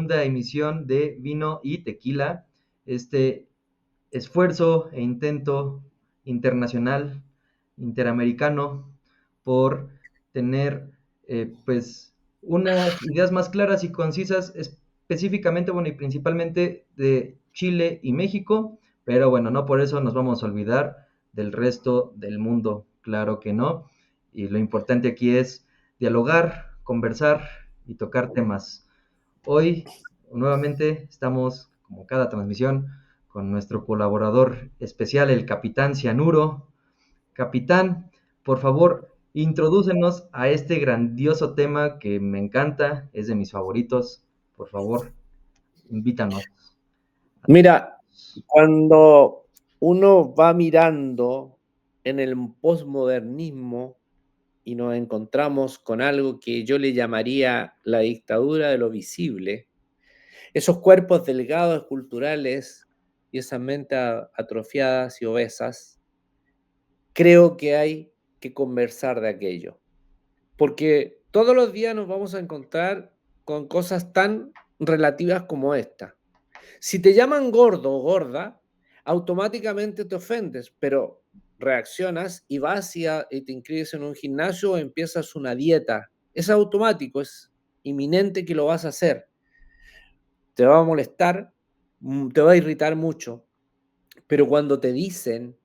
segunda emisión de Vino y Tequila, este esfuerzo e intento internacional, interamericano, por tener pues unas ideas más claras y concisas específicamente, bueno, y principalmente de Chile y México, pero bueno, no por eso nos vamos a olvidar del resto del mundo, claro que no, y lo importante aquí es dialogar, conversar y tocar temas. Hoy nuevamente estamos, como cada transmisión, con nuestro colaborador especial, el Capitán Cianuro. Capitán, por favor, introdúcenos a este grandioso tema que me encanta, es de mis favoritos. Por favor, invítanos. Mira, cuando uno va mirando en el posmodernismo y nos encontramos con algo que yo le llamaría la dictadura de lo visible, esos cuerpos delgados culturales y esas mentes atrofiadas y obesas, creo que hay que conversar de aquello. Porque todos los días nos vamos a encontrar con cosas tan relativas como esta. Si te llaman gordo o gorda, automáticamente te ofendes, pero reaccionas y vas y te inscribes en un gimnasio o empiezas una dieta. Es automático, es inminente que lo vas a hacer. Te va a molestar, te va a irritar mucho, pero cuando te dicen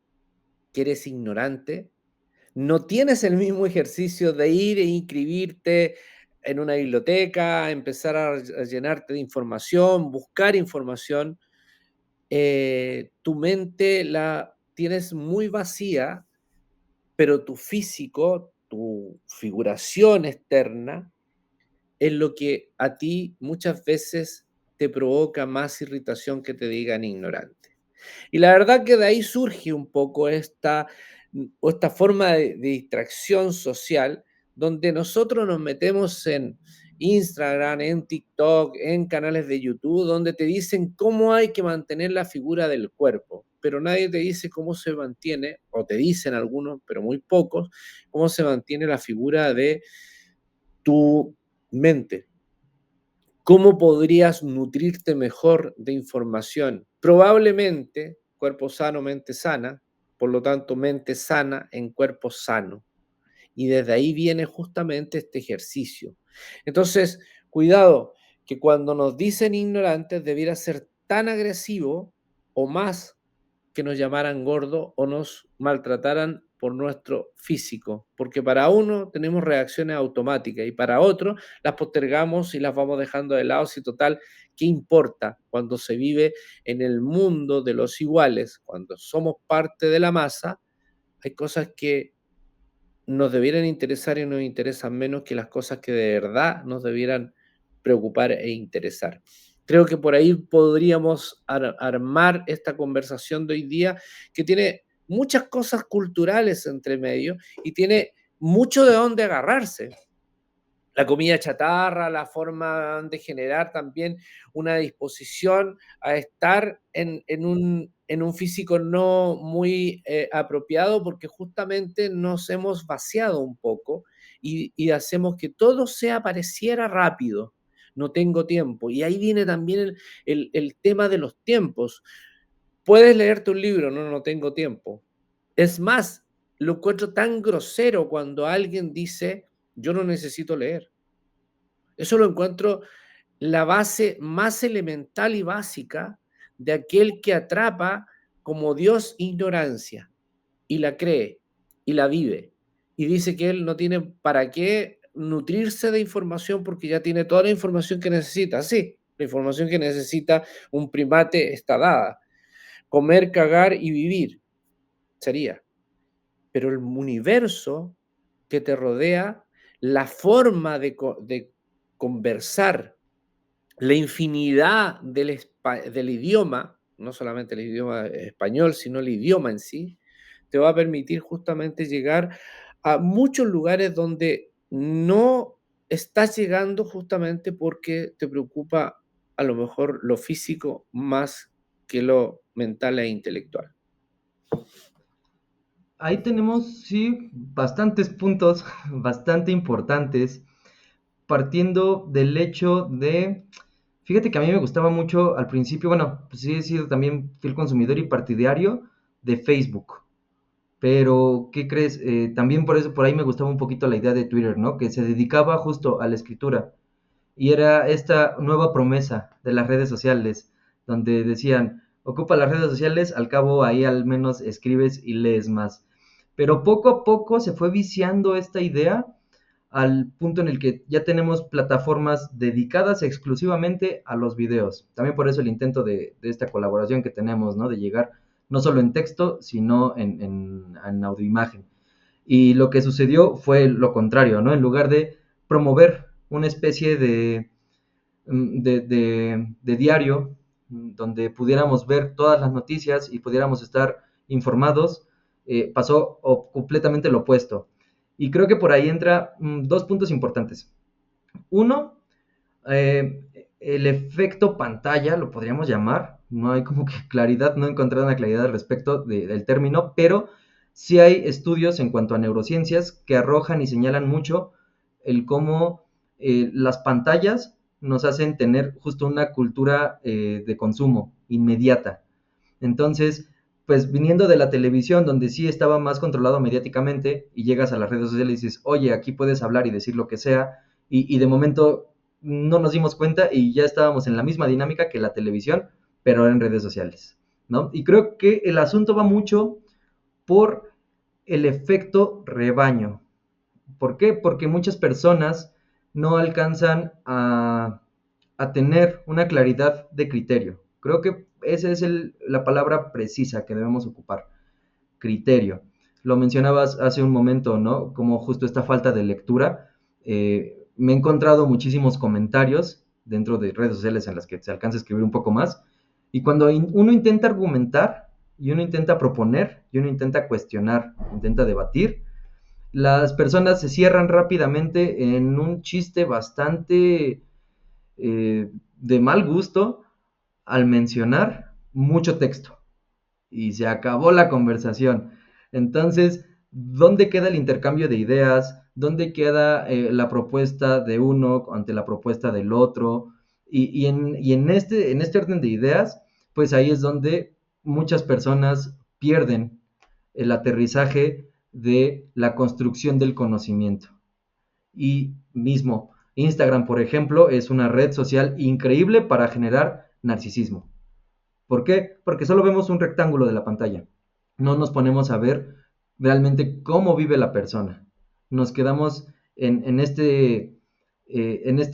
que eres ignorante, no tienes el mismo ejercicio de ir e inscribirte en una biblioteca, empezar a llenarte de información, buscar información. Tu mente la tienes muy vacía, pero tu físico, tu figuración externa, es lo que a ti muchas veces te provoca más irritación que te digan ignorante. Y la verdad que de ahí surge un poco esta forma de distracción social, donde nosotros nos metemos en Instagram, en TikTok, en canales de YouTube, donde te dicen cómo hay que mantener la figura del cuerpo, pero nadie te dice cómo se mantiene, o te dicen algunos, pero muy pocos, cómo se mantiene la figura de tu mente. ¿Cómo podrías nutrirte mejor de información? Probablemente cuerpo sano, mente sana, por lo tanto mente sana en cuerpo sano. Y desde ahí viene justamente este ejercicio. Entonces, cuidado, que cuando nos dicen ignorantes debiera ser tan agresivo o más que nos llamaran gordo o nos maltrataran por nuestro físico, porque para uno tenemos reacciones automáticas y para otro las postergamos y las vamos dejando de lado. Si total, ¿qué importa cuando se vive en el mundo de los iguales? Cuando somos parte de la masa, hay cosas que nos debieran interesar y nos interesan menos que las cosas que de verdad nos debieran preocupar e interesar. Creo que por ahí podríamos armar esta conversación de hoy día, que tiene muchas cosas culturales entre medio y tiene mucho de dónde agarrarse. La comida chatarra, la forma de generar también una disposición a estar en un físico no muy apropiado, porque justamente nos hemos vaciado un poco y hacemos que todo sea pareciera rápido. No tengo tiempo. Y ahí viene también el tema de los tiempos. Puedes leerte un libro, no, no tengo tiempo. Es más, lo encuentro tan grosero cuando alguien dice, yo no necesito leer. Eso lo encuentro la base más elemental y básica de aquel que atrapa como Dios ignorancia y la cree y la vive. Y dice que él no tiene para qué nutrirse de información porque ya tiene toda la información que necesita. Sí, la información que necesita un primate está dada. Comer, cagar y vivir sería. Pero el universo que te rodea, la forma de conversar, la infinidad del idioma, no solamente el idioma español, sino el idioma en sí, te va a permitir justamente llegar a muchos lugares donde no estás llegando justamente porque te preocupa a lo mejor lo físico más que lo mental e intelectual. Ahí tenemos, sí, bastantes puntos bastante importantes, partiendo del hecho de Fíjate que a mí me gustaba mucho al principio, bueno, pues sí he sido también fiel consumidor y partidario de Facebook. Pero, ¿qué crees? También por eso, por ahí me gustaba un poquito la idea de Twitter, ¿no? Que se dedicaba justo a la escritura. Y era esta nueva promesa de las redes sociales, donde decían, ocupa las redes sociales, al cabo ahí al menos escribes y lees más. Pero poco a poco se fue viciando esta idea al punto en el que ya tenemos plataformas dedicadas exclusivamente a los videos. También por eso el intento de esta colaboración que tenemos, ¿no? De llegar no solo en texto, sino en audioimagen. Y lo que sucedió fue lo contrario, ¿no? En lugar de promover una especie de diario donde pudiéramos ver todas las noticias y pudiéramos estar informados, pasó completamente lo opuesto. Y creo que por ahí entra dos puntos importantes. Uno, el efecto pantalla, lo podríamos llamar. No hay como que claridad, no he encontrado una claridad al respecto del término, pero sí hay estudios en cuanto a neurociencias que arrojan y señalan mucho el cómo las pantallas nos hacen tener justo una cultura de consumo inmediata. Entonces, pues viniendo de la televisión, donde sí estaba más controlado mediáticamente, y llegas a las redes sociales y dices, oye, aquí puedes hablar y decir lo que sea, y de momento no nos dimos cuenta y ya estábamos en la misma dinámica que la televisión, pero ahora en redes sociales, ¿no? Y creo que el asunto va mucho por el efecto rebaño. ¿Por qué? Porque muchas personas no alcanzan a tener una claridad de criterio. Creo que esa es la palabra precisa que debemos ocupar, criterio. Lo mencionabas hace un momento, ¿no? Como justo esta falta de lectura. Me he encontrado muchísimos comentarios dentro de redes sociales en las que se alcanza a escribir un poco más. Y cuando uno intenta argumentar, y uno intenta proponer, y uno intenta cuestionar, intenta debatir, las personas se cierran rápidamente en un chiste bastante de mal gusto al mencionar mucho texto y se acabó la conversación. Entonces, ¿dónde queda el intercambio de ideas? ¿Dónde queda la propuesta de uno ante la propuesta del otro? En este orden de ideas, pues ahí es donde muchas personas pierden el aterrizaje de la construcción del conocimiento. Y mismo, Instagram, por ejemplo, es una red social increíble para generar narcisismo. ¿Por qué? Porque solo vemos un rectángulo de la pantalla. No nos ponemos a ver realmente cómo vive la persona. Nos quedamos en esta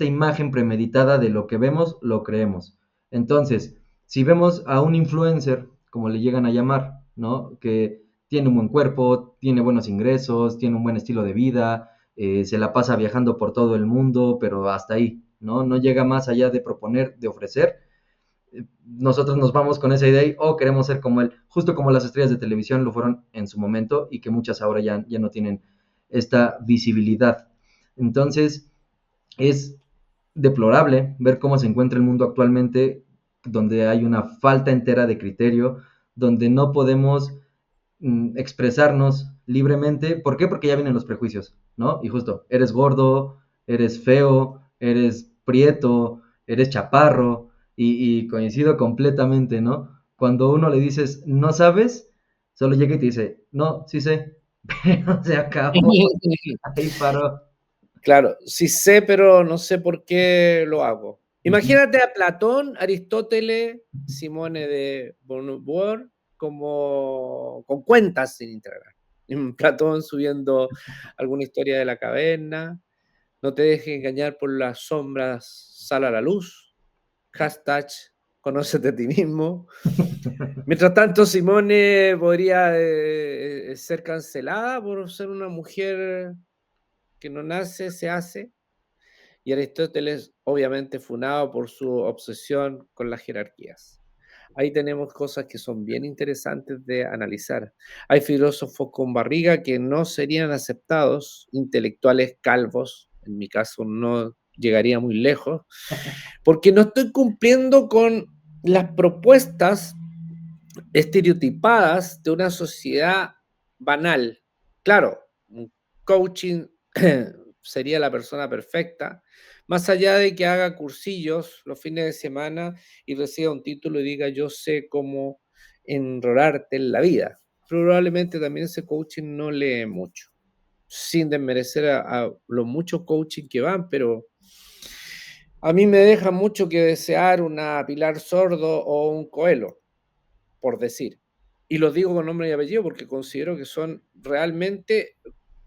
imagen premeditada de lo que vemos, lo creemos. Entonces, si vemos a un influencer, como le llegan a llamar, ¿no? Que tiene un buen cuerpo, tiene buenos ingresos, tiene un buen estilo de vida, se la pasa viajando por todo el mundo, pero hasta ahí, ¿no? No llega más allá de proponer, de ofrecer. Nosotros nos vamos con esa idea y queremos ser como él, justo como las estrellas de televisión lo fueron en su momento y que muchas ahora ya no tienen esta visibilidad. Entonces, es deplorable ver cómo se encuentra el mundo actualmente, donde hay una falta entera de criterio, donde no podemos expresarnos libremente. ¿Por qué? Porque ya vienen los prejuicios, ¿no? Y justo, eres gordo, eres feo, eres prieto, eres chaparro, y coincido completamente, ¿no? Cuando uno le dices, no sabes, solo llega y te dice, no, sí sé, pero se acabó, ahí paró. Claro, sí sé, pero no sé por qué lo hago. Ujú. Imagínate a Platón, Aristóteles, Simone de Beauvoir como con cuentas en Instagram. Platón subiendo alguna historia de la caverna, no te dejes engañar por las sombras, sal a la luz, hashtag conócete a ti mismo. Mientras tanto, Simone podría ser cancelada por ser una mujer que no nace, se hace. Y Aristóteles, obviamente, funado por su obsesión con las jerarquías. Ahí tenemos cosas que son bien interesantes de analizar. Hay filósofos con barriga que no serían aceptados, intelectuales calvos, en mi caso no llegaría muy lejos, porque no estoy cumpliendo con las propuestas estereotipadas de una sociedad banal. Claro, un coaching sería la persona perfecta, Más allá de que haga cursillos los fines de semana y reciba un título y diga yo sé cómo enrolarte en la vida. Probablemente también ese coaching no lee mucho, sin desmerecer a los muchos coaching que van, pero a mí me deja mucho que desear una Pilar Sordo o un Coelho, por decir. Y lo digo con nombre y apellido porque considero que son realmente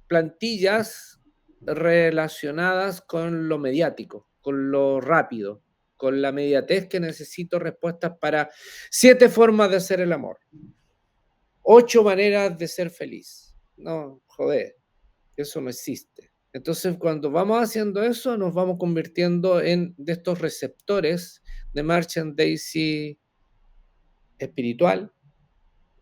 plantillas relacionadas con lo mediático, con lo rápido, con la mediatez que necesito respuestas para 7 formas de hacer el amor, 8 maneras de ser feliz. No, joder, eso no existe. Entonces, cuando vamos haciendo eso, nos vamos convirtiendo en de estos receptores de merchandising espiritual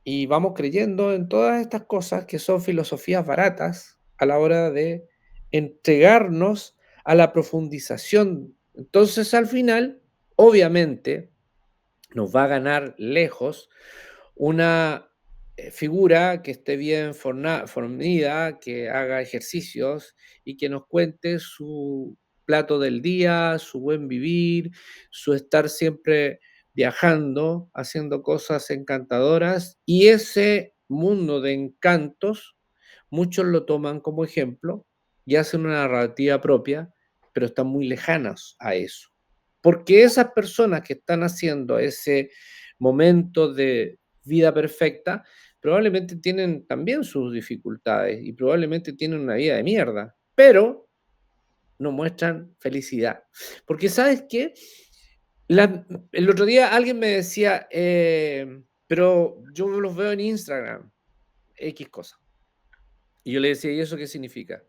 y vamos creyendo en todas estas cosas que son filosofías baratas a la hora de entregarnos a la profundización. Entonces, al final, obviamente, nos va a ganar lejos una figura que esté bien formida, que haga ejercicios y que nos cuente su plato del día, su buen vivir, su estar siempre viajando, haciendo cosas encantadoras y ese mundo de encantos, muchos lo toman como ejemplo y hacen una narrativa propia, pero están muy lejanos a eso. Porque esas personas que están haciendo ese momento de vida perfecta, probablemente tienen también sus dificultades y probablemente tienen una vida de mierda, pero no muestran felicidad. Porque ¿sabes qué? El otro día alguien me decía, pero yo los veo en Instagram, X cosa. Y yo le decía, ¿y eso qué significa?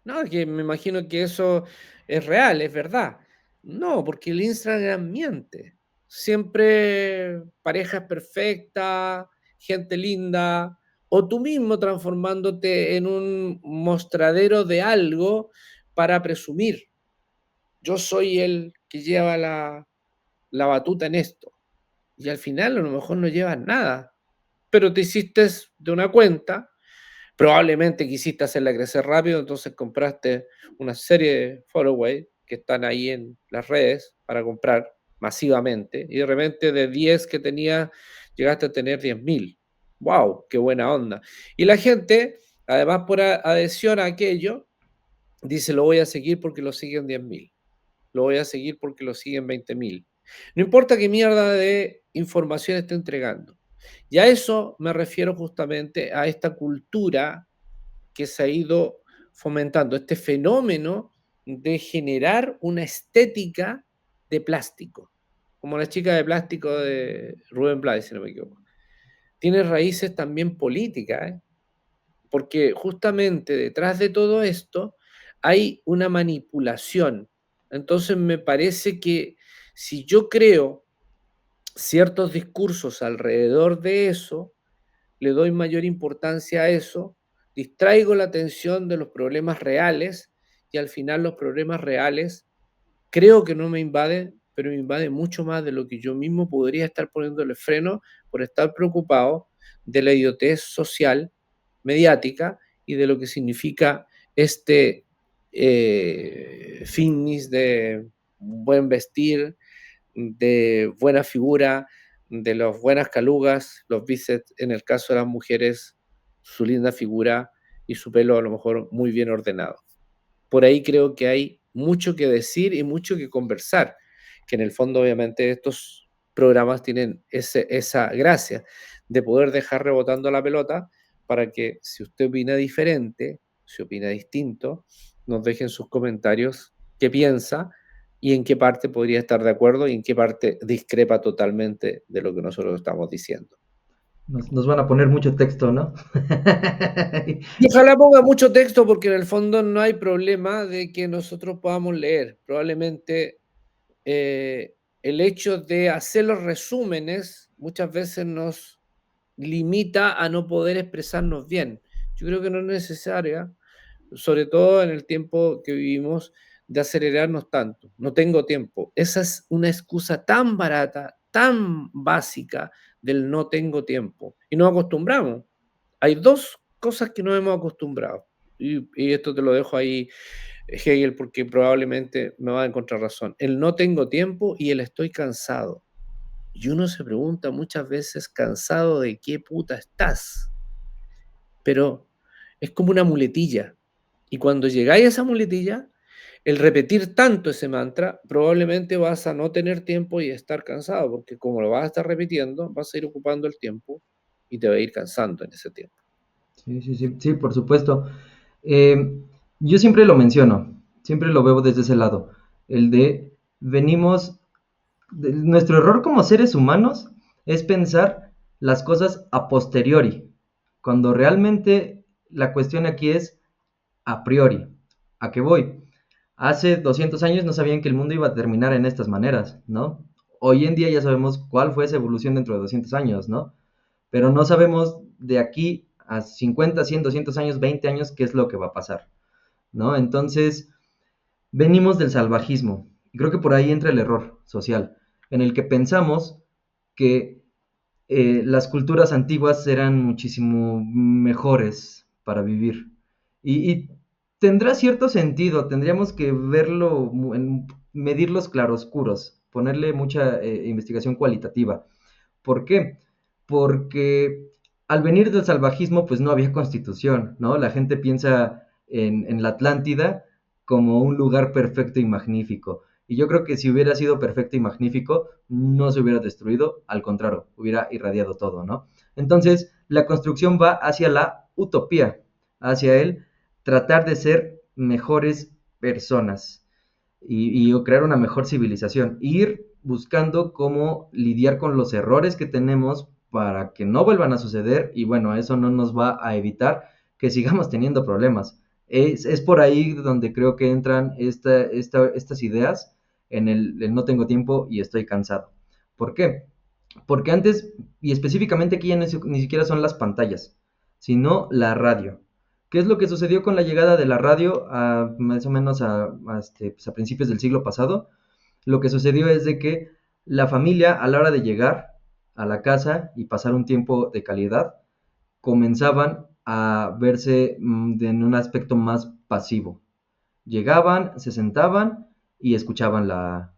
No, es que me imagino que eso es real, es verdad. No, porque el Instagram miente. Siempre parejas perfectas, gente linda, o tú mismo transformándote en un mostradero de algo para presumir. Yo soy el que lleva la batuta en esto. Y al final a lo mejor no llevas nada, pero te hiciste de una cuenta. Probablemente quisiste hacerla crecer rápido, entonces compraste una serie de followers que están ahí en las redes para comprar masivamente y de repente de 10 que tenías llegaste a tener 10.000. ¡Wow! ¡Qué buena onda! Y la gente, además por adhesión a aquello, dice lo voy a seguir porque lo siguen 10.000, lo voy a seguir porque lo siguen 20.000. No importa qué mierda de información esté entregando. Y a eso me refiero justamente a esta cultura que se ha ido fomentando, este fenómeno de generar una estética de plástico, como la chica de plástico de Rubén Blades, si no me equivoco. Tiene raíces también políticas, ¿eh? Porque justamente detrás de todo esto hay una manipulación. Entonces me parece que si yo creo ciertos discursos alrededor de eso, le doy mayor importancia a eso, distraigo la atención de los problemas reales y al final los problemas reales creo que no me invaden, pero me invaden mucho más de lo que yo mismo podría estar poniéndole freno por estar preocupado de la idiotez social, mediática y de lo que significa este fitness de buen vestir, de buena figura, de las buenas calugas, los bíceps, en el caso de las mujeres, su linda figura y su pelo a lo mejor muy bien ordenado. Por ahí creo que hay mucho que decir y mucho que conversar, que en el fondo obviamente estos programas tienen esa gracia de poder dejar rebotando la pelota para que si usted opina diferente, si opina distinto, nos dejen sus comentarios qué piensa y en qué parte podría estar de acuerdo y en qué parte discrepa totalmente de lo que nosotros estamos diciendo. Nos van a poner mucho texto, ¿no? Y ojalá ponga mucho texto porque en el fondo no hay problema de que nosotros podamos leer. Probablemente el hecho de hacer los resúmenes muchas veces nos limita a no poder expresarnos bien. Yo creo que no es necesaria, sobre todo en el tiempo que vivimos, de acelerarnos tanto. No tengo tiempo. Esa es una excusa tan barata, tan básica del no tengo tiempo. Y nos acostumbramos. Hay dos cosas que nos hemos acostumbrado. Y esto te lo dejo ahí Hegel, porque probablemente me va a encontrar razón. El no tengo tiempo y el estoy cansado. Y uno se pregunta muchas veces, ¿cansado de qué puta estás? Pero es como una muletilla. Y cuando llegáis a esa muletilla, el repetir tanto ese mantra, probablemente vas a no tener tiempo y estar cansado, porque como lo vas a estar repitiendo, vas a ir ocupando el tiempo y te va a ir cansando en ese tiempo. Sí, sí, sí, sí, por supuesto. Eh, yo siempre lo menciono, siempre lo veo desde ese lado, el de venimos, nuestro error como seres humanos es pensar las cosas a posteriori, cuando realmente la cuestión aquí es a priori. ¿A qué voy? Hace 200 años no sabían que el mundo iba a terminar en estas maneras, ¿no? Hoy en día ya sabemos cuál fue esa evolución dentro de 200 años, ¿no? Pero no sabemos de aquí a 50, 100, 200 años, 20 años qué es lo que va a pasar, ¿no? Entonces, venimos del salvajismo. Y creo que por ahí entra el error social, en el que pensamos que las culturas antiguas eran muchísimo mejores para vivir. Y tendrá cierto sentido, tendríamos que verlo, medir los claroscuros, ponerle mucha investigación cualitativa. ¿Por qué? Porque al venir del salvajismo, pues no había constitución, ¿no? La gente piensa en la Atlántida como un lugar perfecto y magnífico. Y yo creo que si hubiera sido perfecto y magnífico, no se hubiera destruido, al contrario, hubiera irradiado todo, ¿no? Entonces, la construcción va hacia la utopía, hacia el tratar de ser mejores personas y crear una mejor civilización. Ir buscando cómo lidiar con los errores que tenemos para que no vuelvan a suceder y bueno, eso no nos va a evitar que sigamos teniendo problemas. Es por ahí donde creo que entran estas ideas en el no tengo tiempo y estoy cansado. ¿Por qué? Porque antes, y específicamente aquí ya ni siquiera son las pantallas, sino la radio. ¿Qué es lo que sucedió con la llegada de la radio más o menos pues, a principios del siglo pasado? Lo que sucedió es de que la familia a la hora de llegar a la casa y pasar un tiempo de calidad, comenzaban a verse en un aspecto más pasivo. Llegaban, se sentaban y escuchaban la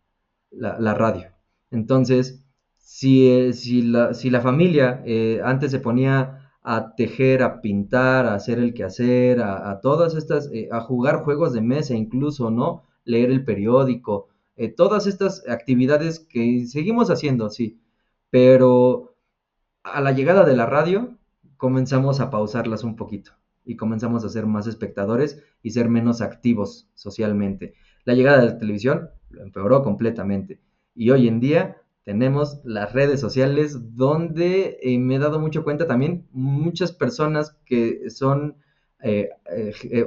radio. Entonces, si la familia antes se ponía a tejer, a pintar, a hacer el quehacer, a todas estas, a jugar juegos de mesa incluso, ¿no? Leer el periódico, todas estas actividades que seguimos haciendo, sí, pero a la llegada de la radio comenzamos a pausarlas un poquito y comenzamos a ser más espectadores y ser menos activos socialmente. La llegada de la televisión lo empeoró completamente y hoy en día tenemos las redes sociales donde me he dado mucho cuenta también muchas personas que son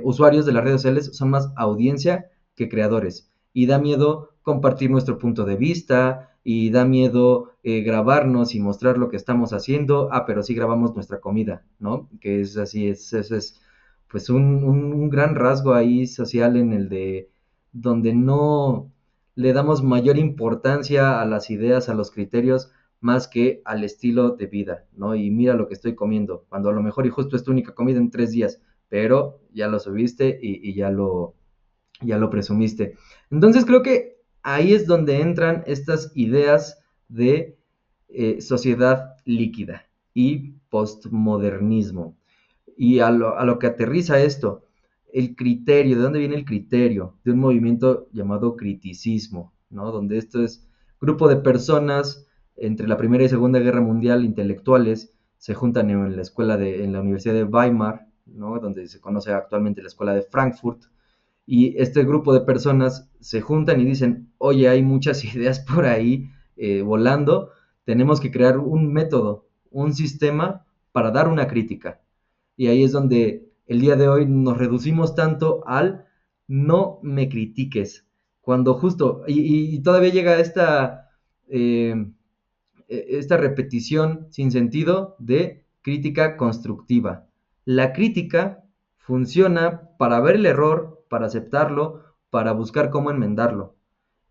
usuarios de las redes sociales son más audiencia que creadores y da miedo compartir nuestro punto de vista y da miedo grabarnos y mostrar lo que estamos haciendo, pero sí grabamos nuestra comida, ¿no? Que es así, es pues un gran rasgo ahí social en el de donde no le damos mayor importancia a las ideas, a los criterios, más que al estilo de vida, ¿no? Y mira lo que estoy comiendo, cuando a lo mejor y justo es tu única comida en 3 días, pero ya lo subiste y ya lo presumiste. Entonces creo que ahí es donde entran estas ideas de sociedad líquida y postmodernismo. Y a lo que aterriza esto, el criterio, ¿de dónde viene el criterio? De un movimiento llamado criticismo, ¿no? Donde esto es grupo de personas entre la Primera y Segunda Guerra Mundial, intelectuales, se juntan en la en la Universidad de Weimar, ¿no? Donde se conoce actualmente la Escuela de Frankfurt, y este grupo de personas se juntan y dicen, oye, hay muchas ideas por ahí volando, tenemos que crear un método, un sistema para dar una crítica. Y ahí es donde el día de hoy nos reducimos tanto al no me critiques, cuando justo, y todavía llega esta repetición sin sentido de crítica constructiva. La crítica funciona para ver el error, para aceptarlo, para buscar cómo enmendarlo.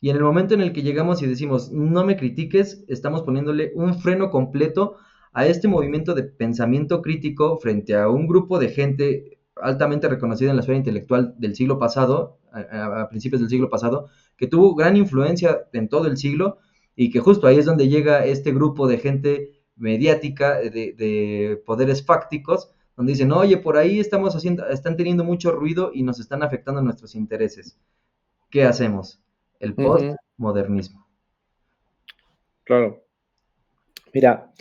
Y en el momento en el que llegamos y decimos, no me critiques, estamos poniéndole un freno completo a este movimiento de pensamiento crítico frente a un grupo de gente altamente reconocida en la esfera intelectual del siglo pasado, a principios del siglo pasado, que tuvo gran influencia en todo el siglo y que justo ahí es donde llega este grupo de gente mediática, de poderes fácticos, donde dicen, oye, por ahí están teniendo mucho ruido y nos están afectando nuestros intereses. ¿Qué hacemos? El Ujú, postmodernismo. claro. Mira,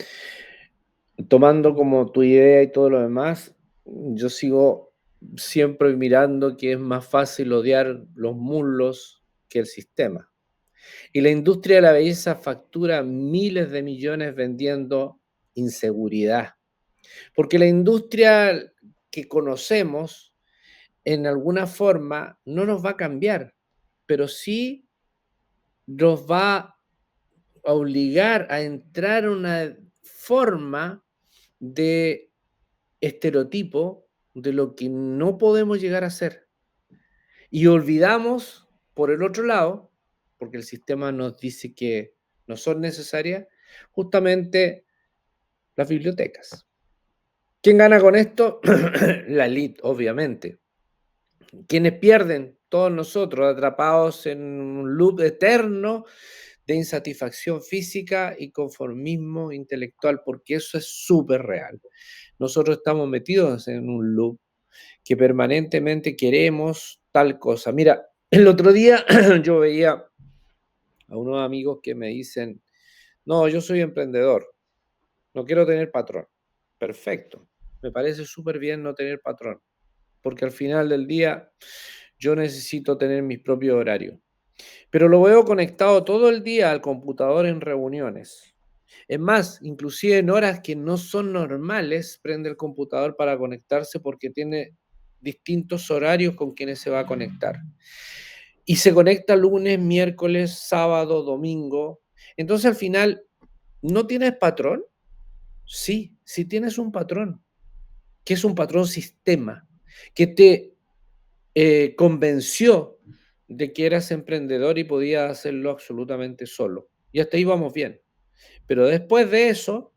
tomando como tu idea y todo lo demás, yo sigo siempre mirando que es más fácil odiar los muslos que el sistema. Y la industria de la belleza factura miles de millones vendiendo inseguridad. Porque la industria que conocemos, en alguna forma, no nos va a cambiar, pero sí nos va a obligar a entrar a una forma de estereotipo de lo que no podemos llegar a ser. Y olvidamos, por el otro lado, porque el sistema nos dice que no son necesarias, justamente las bibliotecas. ¿Quién gana con esto? La elite, obviamente. ¿Quiénes pierden? Todos nosotros, atrapados en un loop eterno de insatisfacción física y conformismo intelectual, porque eso es súper real. Nosotros estamos metidos en un loop que permanentemente queremos tal cosa. Mira, el otro día yo veía a unos amigos que me dicen, no, yo soy emprendedor, no quiero tener patrón. Perfecto, me parece súper bien no tener patrón, porque al final del día yo necesito tener mis propios horarios. Pero lo veo conectado todo el día al computador en reuniones. Es más, inclusive en horas que no son normales, prende el computador para conectarse porque tiene distintos horarios con quienes se va a conectar. Y se conecta lunes, miércoles, sábado, domingo. Entonces al final, ¿no tienes patrón? Sí, sí tienes un patrón, que es un patrón sistema, que te convenció de que eras emprendedor y podías hacerlo absolutamente solo. Y hasta ahí vamos bien. Pero después de eso,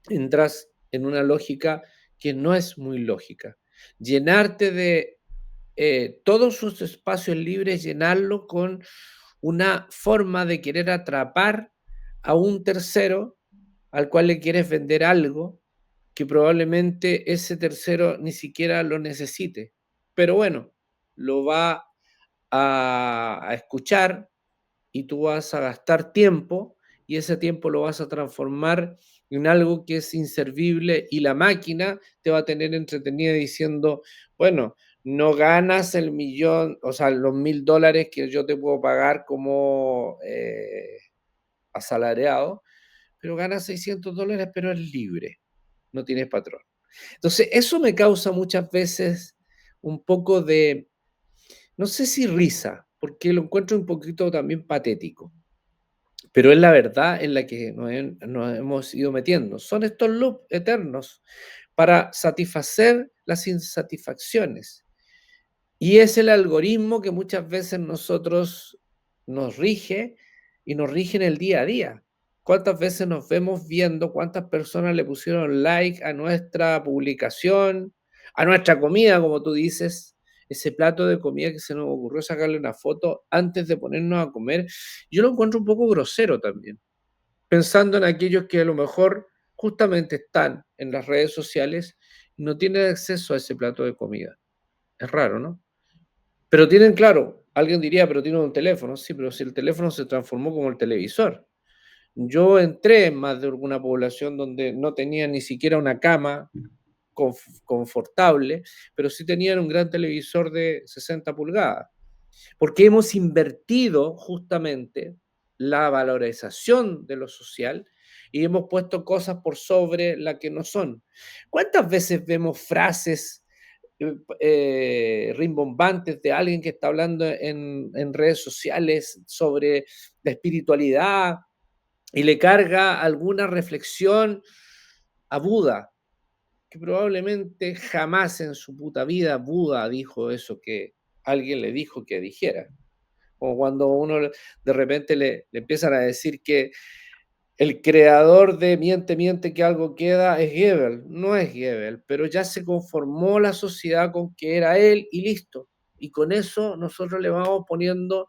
entras en una lógica que no es muy lógica. Llenarte de todos sus espacios libres, llenarlo con una forma de querer atrapar a un tercero al cual le quieres vender algo que probablemente ese tercero ni siquiera lo necesite. Pero bueno, lo va a escuchar y tú vas a gastar tiempo y ese tiempo lo vas a transformar en algo que es inservible y la máquina te va a tener entretenida diciendo, bueno, no ganas el millón, o sea, los $1000 que yo te puedo pagar como asalariado, pero ganas $600, pero es libre, no tienes patrón. Entonces, eso me causa muchas veces un poco de, no sé si risa, porque lo encuentro un poquito también patético, pero es la verdad en la que nos hemos ido metiendo. Son estos loops eternos para satisfacer las insatisfacciones. Y es el algoritmo que muchas veces nosotros nos rige y nos rige en el día a día. ¿Cuántas veces nos vemos viendo cuántas personas le pusieron like a nuestra publicación, a nuestra comida, como tú dices? Ese plato de comida que se nos ocurrió sacarle una foto antes de ponernos a comer. Yo lo encuentro un poco grosero también, pensando en aquellos que a lo mejor justamente están en las redes sociales y no tienen acceso a ese plato de comida. Es raro, ¿no? Pero tienen, claro, alguien diría, pero tienen un teléfono. Sí, pero si el teléfono se transformó como el televisor. Yo entré en más de alguna población donde no tenían ni siquiera una cama confortable, pero sí tenían un gran televisor de 60 pulgadas, porque hemos invertido justamente la valorización de lo social y hemos puesto cosas por sobre la que no son. ¿Cuántas veces vemos frases rimbombantes de alguien que está hablando en redes sociales sobre la espiritualidad y le carga alguna reflexión a Buda, que probablemente jamás en su puta vida Buda dijo eso que alguien le dijo que dijera? O cuando uno de repente le empiezan a decir que el creador de Miente, miente que algo queda es Goebbels. No es Goebbels, pero ya se conformó la sociedad con que era él y listo. y con eso nosotros le vamos poniendo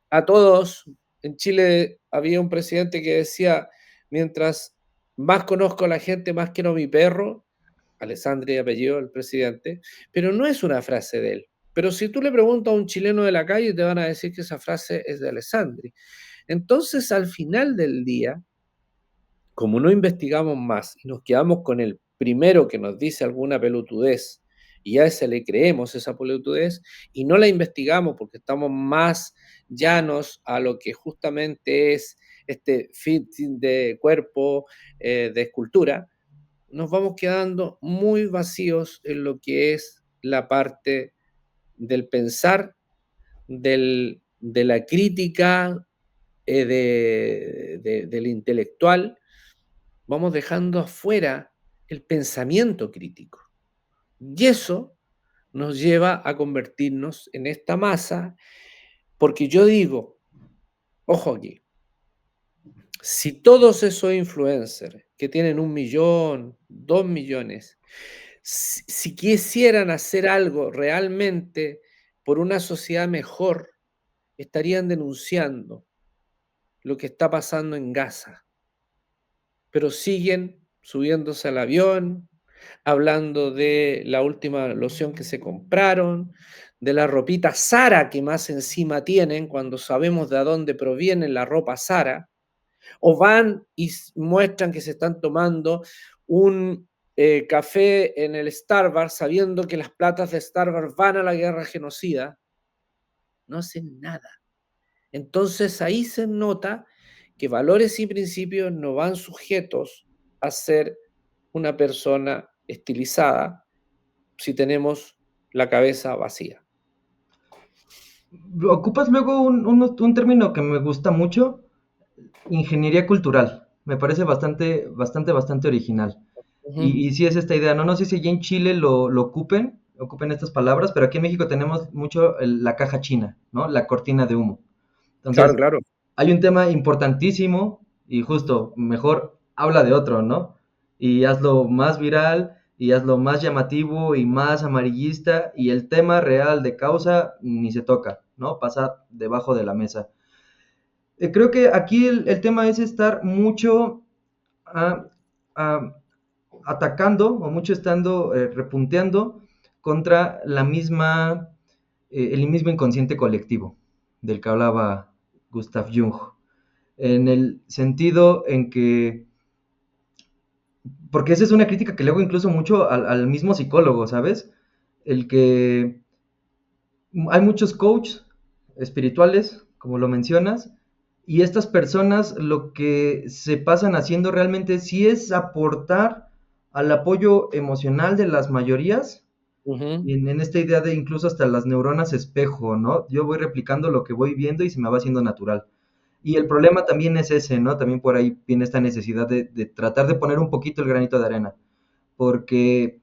a todos. En Chile había un presidente que decía, mientras más conozco a la gente, más quiero a mi perro. Alessandri apellido el presidente, pero no es una frase de él. Pero si tú le preguntas a un chileno de la calle, te van a decir que esa frase es de Alessandri. Entonces, al final del día, como no investigamos más y nos quedamos con el primero que nos dice alguna pelotudez y a ese le creemos esa pelotudez y no la investigamos porque estamos más llanos a lo que justamente es este fit de cuerpo, de escultura, nos vamos quedando muy vacíos en lo que es la parte del pensar, de la crítica, del intelectual. Vamos dejando afuera el pensamiento crítico. Y eso nos lleva a convertirnos en esta masa, porque yo digo, ojo aquí, si todos esos influencers que tienen 1 millón, 2 millones, si quisieran hacer algo realmente por una sociedad mejor, estarían denunciando lo que está pasando en Gaza, pero siguen subiéndose al avión, hablando de la última loción que se compraron, de la ropita Zara que más encima tienen cuando sabemos de dónde proviene la ropa Zara, o van y muestran que se están tomando un café en el Starbucks sabiendo que las platas de Starbucks van a la guerra genocida, no hacen nada. Entonces ahí se nota que valores y principios no van sujetos a ser una persona estilizada si tenemos la cabeza vacía. Ocupas luego un término que me gusta mucho, ingeniería cultural. Me parece bastante original. Ujú. Y sí es esta idea, ¿no? No sé si allí en Chile lo ocupen estas palabras, pero aquí en México tenemos mucho la caja china, ¿no? La cortina de humo. Claro, Entonces, claro. hay un tema importantísimo y justo, mejor habla de otro, ¿no? Y hazlo más viral y hazlo más llamativo y más amarillista y el tema real de causa ni se toca, ¿no? Pasa debajo de la mesa. Creo que aquí el tema es estar mucho ah, ah, atacando o mucho estando repunteando contra el mismo inconsciente colectivo del que hablaba Gustav Jung, en el sentido en que, porque esa es una crítica que le hago incluso mucho al mismo psicólogo, ¿sabes? El que hay muchos coaches espirituales, como lo mencionas, y estas personas lo que se pasan haciendo realmente sí es aportar al apoyo emocional de las mayorías, Ujú. en esta idea de incluso hasta las neuronas espejo, ¿no? Yo voy replicando lo que voy viendo y se me va haciendo natural. Y el problema también es ese, ¿no? También por ahí viene esta necesidad de tratar de poner un poquito el granito de arena, porque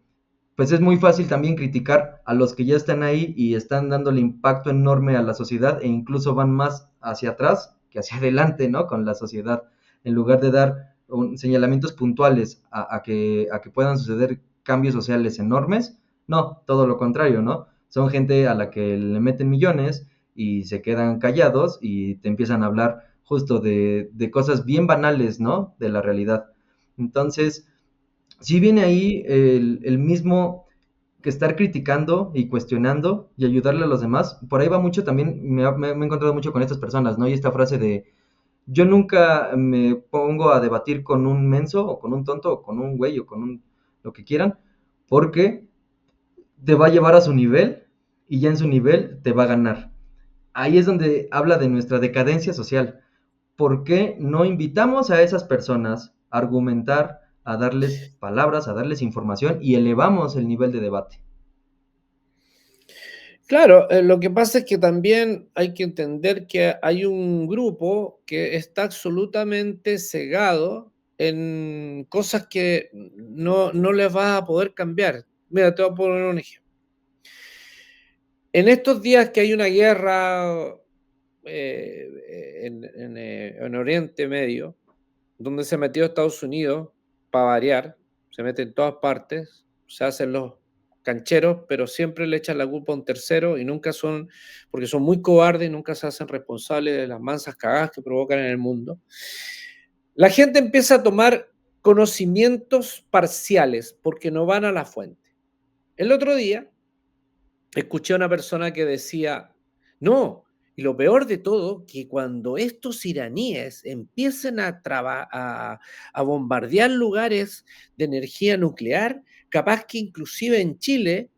pues es muy fácil también criticar a los que ya están ahí y están dándole impacto enorme a la sociedad e incluso van más hacia atrás que hacia adelante, ¿no? Con la sociedad, en lugar de dar señalamientos puntuales a que puedan suceder cambios sociales enormes, no, todo lo contrario, ¿no? Son gente a la que le meten millones y se quedan callados y te empiezan a hablar justo de cosas bien banales, ¿no? De la realidad. Entonces, sí viene ahí el mismo que estar criticando y cuestionando y ayudarle a los demás. Por ahí va mucho también, me he encontrado mucho con estas personas, ¿no? Y esta frase de, yo nunca me pongo a debatir con un menso o con un tonto o con un güey o con un lo que quieran, porque te va a llevar a su nivel y ya en su nivel te va a ganar. Ahí es donde habla de nuestra decadencia social. ¿Por qué no invitamos a esas personas a argumentar, a darles palabras, a darles información y elevamos el nivel de debate? Claro, lo que pasa es que también hay que entender que hay un grupo que está absolutamente cegado en cosas que no les va a poder cambiar. Mira, te voy a poner un ejemplo. En estos días que hay una guerra en Oriente Medio, donde se metió Estados Unidos, para variar, se mete en todas partes, se hacen los cancheros, pero siempre le echan la culpa a un tercero y nunca son, porque son muy cobardes y nunca se hacen responsables de las mansas cagadas que provocan en el mundo. La gente empieza a tomar conocimientos parciales porque no van a la fuente. El otro día escuché a una persona que decía, no, y lo peor de todo, que cuando estos iraníes empiecen a bombardear lugares de energía nuclear, capaz que inclusive en Chile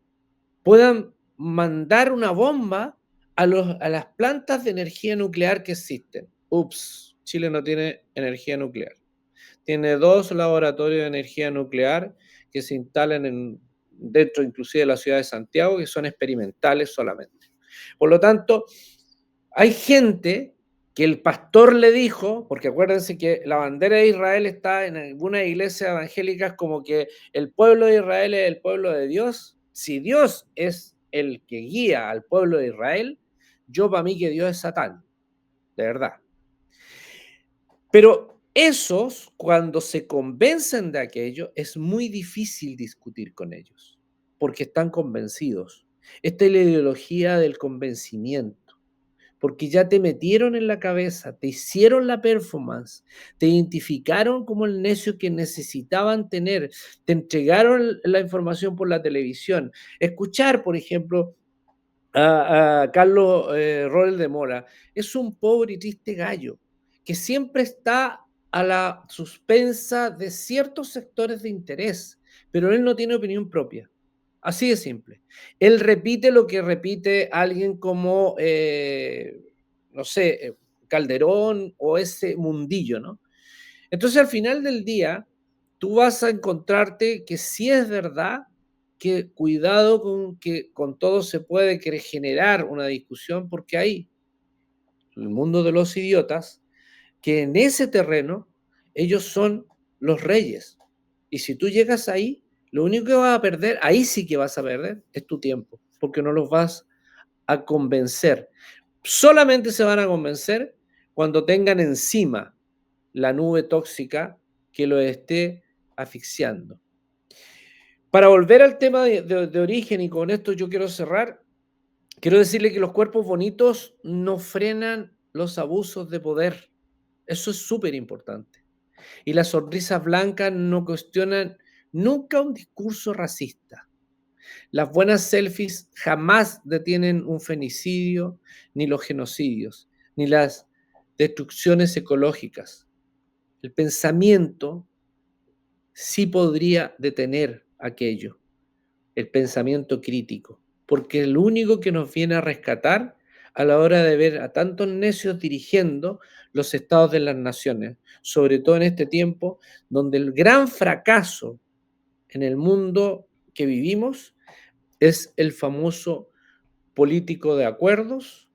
puedan mandar una bomba a las plantas de energía nuclear que existen. Ups, Chile no tiene energía nuclear. Tiene 2 laboratorios de energía nuclear que se instalan dentro inclusive de la ciudad de Santiago, que son experimentales solamente. Por lo tanto, hay gente que el pastor le dijo, porque acuérdense que la bandera de Israel está en algunas iglesias evangélicas como que el pueblo de Israel es el pueblo de Dios. Si Dios es el que guía al pueblo de Israel, yo para mí que Dios es Satán, de verdad. Pero esos, cuando se convencen de aquello, es muy difícil discutir con ellos, porque están convencidos. Esta es la ideología del convencimiento, porque ya te metieron en la cabeza, te hicieron la performance, te identificaron como el necio que necesitaban tener, te entregaron la información por la televisión. Escuchar, por ejemplo, a Carlos Roel de Mora es un pobre y triste gallo que siempre está a la suspensa de ciertos sectores de interés, pero él no tiene opinión propia. Así de simple. Él repite lo que repite alguien como, no sé, Calderón o ese mundillo, ¿no? Entonces, al final del día, tú vas a encontrarte que sí es verdad que cuidado con que con todo se puede generar una discusión, porque hay el mundo de los idiotas que en ese terreno ellos son los reyes. Y si tú llegas ahí, lo único que vas a perder, ahí sí que vas a perder, es tu tiempo, porque no los vas a convencer. Solamente se van a convencer cuando tengan encima la nube tóxica que los esté asfixiando. Para volver al tema de origen, y con esto yo quiero cerrar, quiero decirle que los cuerpos bonitos no frenan los abusos de poder. Eso es súper importante. Y las sonrisas blancas no cuestionan nunca un discurso racista. Las buenas selfies jamás detienen un femicidio, ni los genocidios, ni las destrucciones ecológicas. El pensamiento sí podría detener aquello, el pensamiento crítico, porque es lo único que nos viene a rescatar a la hora de ver a tantos necios dirigiendo los estados de las naciones, sobre todo en este tiempo donde el gran fracaso en el mundo que vivimos es el famoso político de acuerdos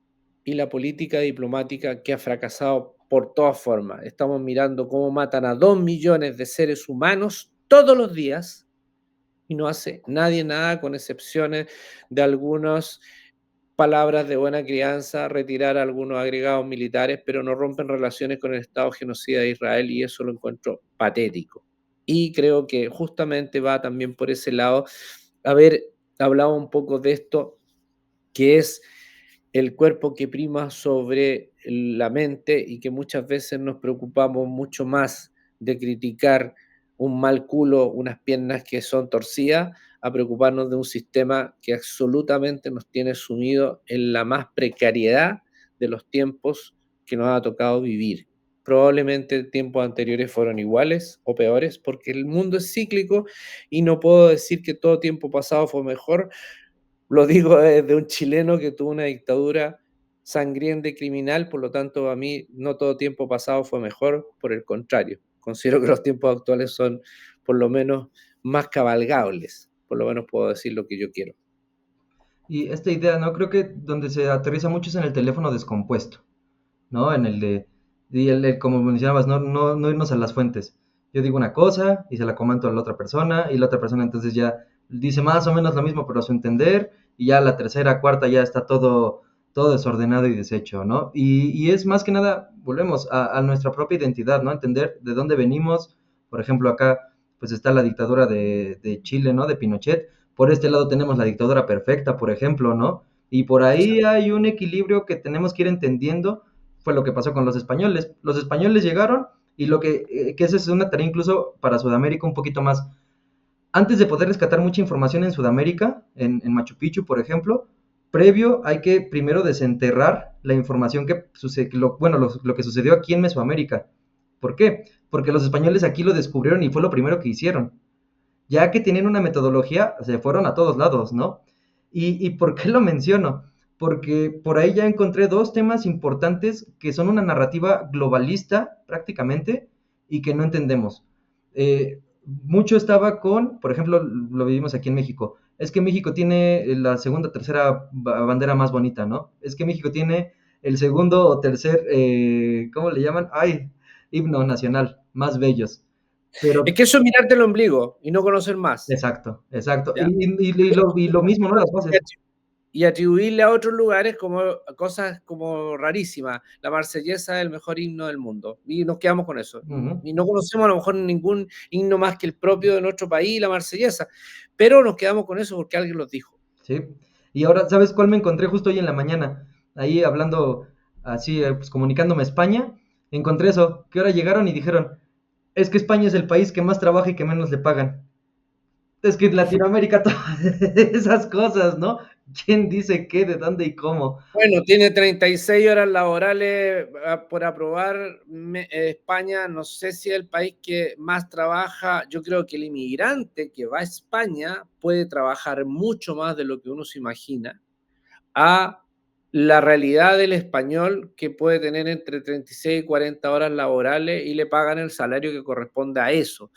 y la política diplomática que ha fracasado por todas formas. Estamos mirando cómo matan a 2 millones de seres humanos todos los días y no hace nadie nada, con excepciones de algunas palabras de buena crianza, retirar algunos agregados militares, pero no rompen relaciones con el Estado genocida de Israel, y eso lo encuentro patético. Y creo que justamente va también por ese lado haber hablado un poco de esto, que es el cuerpo que prima sobre la mente, y que muchas veces nos preocupamos mucho más de criticar un mal culo, unas piernas que son torcidas, a preocuparnos de un sistema que absolutamente nos tiene sumido en la más precariedad de los tiempos que nos ha tocado vivir. Probablemente tiempos anteriores fueron iguales o peores, porque el mundo es cíclico y no puedo decir que todo tiempo pasado fue mejor. Lo digo desde un chileno que tuvo una dictadura sangrienta y criminal, por lo tanto, a mí no todo tiempo pasado fue mejor, por el contrario. Considero que los tiempos actuales son por lo menos más cabalgables, por lo menos puedo decir lo que yo quiero. Y esta idea, ¿no? Creo que donde se aterriza mucho es en el teléfono descompuesto, ¿no? En el de, como mencionabas, no irnos a las fuentes. Yo digo una cosa y se la comento a la otra persona, y la otra persona entonces ya dice más o menos lo mismo, pero a su entender, y ya la tercera, cuarta ya está todo desordenado y deshecho, ¿no? Y es más que nada, volvemos a nuestra propia identidad, ¿no? Entender de dónde venimos. Por ejemplo, acá pues está la dictadura de Chile, ¿no? De Pinochet, Por este lado tenemos la dictadura perfecta, por ejemplo, ¿no? Y por ahí hay un equilibrio que tenemos que ir entendiendo. Fue lo que pasó con los españoles. Los españoles llegaron y que esa es una tarea incluso para Sudamérica un poquito más. Antes de poder rescatar mucha información en Sudamérica, en Machu Picchu, por ejemplo, previo hay que primero desenterrar la información que sucede, lo que sucedió aquí en Mesoamérica. ¿Por qué? Porque los españoles aquí lo descubrieron y fue lo primero que hicieron. Ya que tienen una metodología, se fueron a todos lados, ¿no? ¿Y por qué lo menciono? Porque por ahí ya encontré dos temas importantes que son una narrativa globalista prácticamente y que no entendemos. Mucho estaba con, por ejemplo, lo vivimos aquí en México, es que México tiene la segunda, tercera bandera más bonita, ¿no? Es que México tiene el segundo o tercer, ¿cómo le llaman? Ay, himno nacional, más bellos. Es Pero que eso es mirarte el ombligo y no conocer más. exacto, exacto. ¿Ya? Y lo mismo, ¿no? Las bases. Y atribuirle a otros lugares como cosas como rarísimas. La Marsellesa es el mejor himno del mundo. Y nos quedamos con eso. Ujú, Y no conocemos a lo mejor ningún himno más que el propio de nuestro país, la Marsellesa. Pero nos quedamos con eso porque alguien los dijo. sí. Y ahora, ¿sabes cuál me encontré justo hoy en la mañana? Ahí hablando, así, pues comunicándome a España, encontré eso, que ahora llegaron y dijeron, es que España es el país que más trabaja y que menos le pagan. Es que en Latinoamérica todas esas cosas, ¿no? ¿Quién dice qué, de dónde y cómo? Bueno, tiene 36 horas laborales por aprobar. España, no sé si es el país que más trabaja. Yo creo que el inmigrante que va a España puede trabajar mucho más de lo que uno se imagina a la realidad del español que puede tener entre 36 y 40 horas laborales y le pagan el salario que corresponde a eso.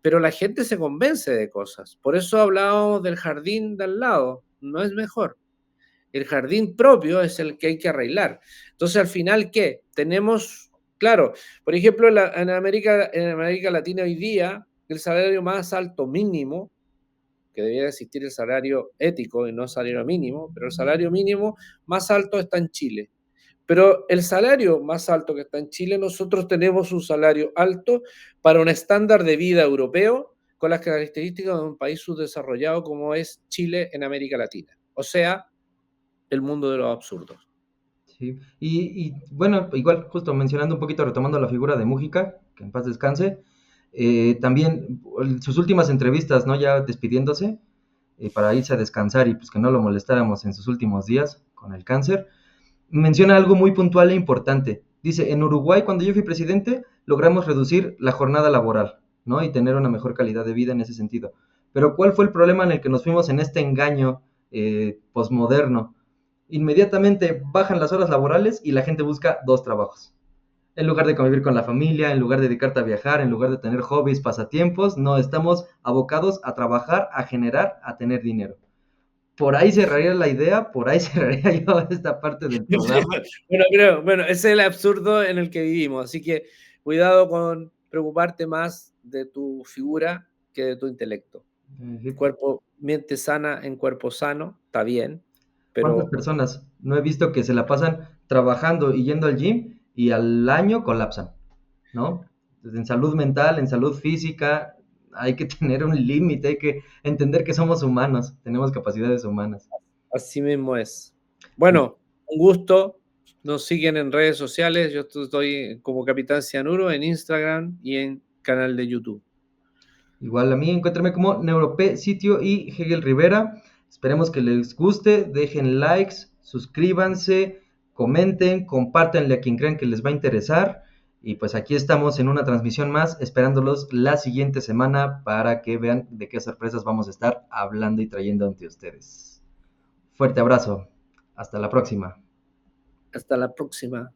Pero la gente se convence de cosas. Por eso hablábamos del jardín de al lado. No es mejor. El jardín propio es el que hay que arreglar. Entonces, al final, ¿qué? Tenemos, claro, por ejemplo, en América Latina hoy día, el salario más alto mínimo, que debería existir el salario ético y no salario mínimo, pero el salario mínimo más alto está en Chile. Pero el salario más alto que está en Chile, nosotros tenemos un salario alto para un estándar de vida europeo con las características de un país subdesarrollado como es Chile en América Latina. O sea, el mundo de los absurdos. Sí. Bueno, igual, justo mencionando un poquito, retomando la figura de Mújica, que en paz descanse, también sus últimas entrevistas, ¿no? Ya despidiéndose, para irse a descansar y pues que no lo molestáramos en sus últimos días con el cáncer, menciona algo muy puntual e importante. Dice, en Uruguay, cuando yo fui presidente, logramos reducir la jornada laboral, ¿no? Y tener una mejor calidad de vida en ese sentido. Pero ¿cuál fue el problema en el que nos fuimos en este engaño posmoderno? Inmediatamente bajan las horas laborales y la gente busca dos trabajos. En lugar de convivir con la familia, en lugar de dedicarte a viajar, en lugar de tener hobbies, pasatiempos, no, estamos abocados a trabajar, a generar, a tener dinero. Por ahí cerraría la idea, por ahí cerraría yo esta parte del programa. Bueno, ese es el absurdo en el que vivimos, así que cuidado con preocuparte más de tu figura que de tu intelecto. Cuerpo, mente sana en cuerpo sano, está bien, ¿Cuántas pero personas no he visto que se la pasan trabajando y yendo al gym y al año colapsan, ¿no? En salud mental, en salud física, hay que tener un límite, hay que entender que somos humanos, tenemos capacidades humanas. así mismo es. Bueno, un gusto. Nos siguen en redes sociales. Yo estoy como Capitán Cianuro en Instagram y en canal de YouTube. Igual a mí, encuéntrame como Neurope Sitio y Hegel Rivera. Esperemos que les guste, dejen likes, suscríbanse, comenten, compártanle a quien crean que les va a interesar. Y pues aquí estamos en una transmisión más, esperándolos la siguiente semana para que vean de qué sorpresas vamos a estar hablando y trayendo ante ustedes. Fuerte abrazo, hasta la próxima. Hasta la próxima.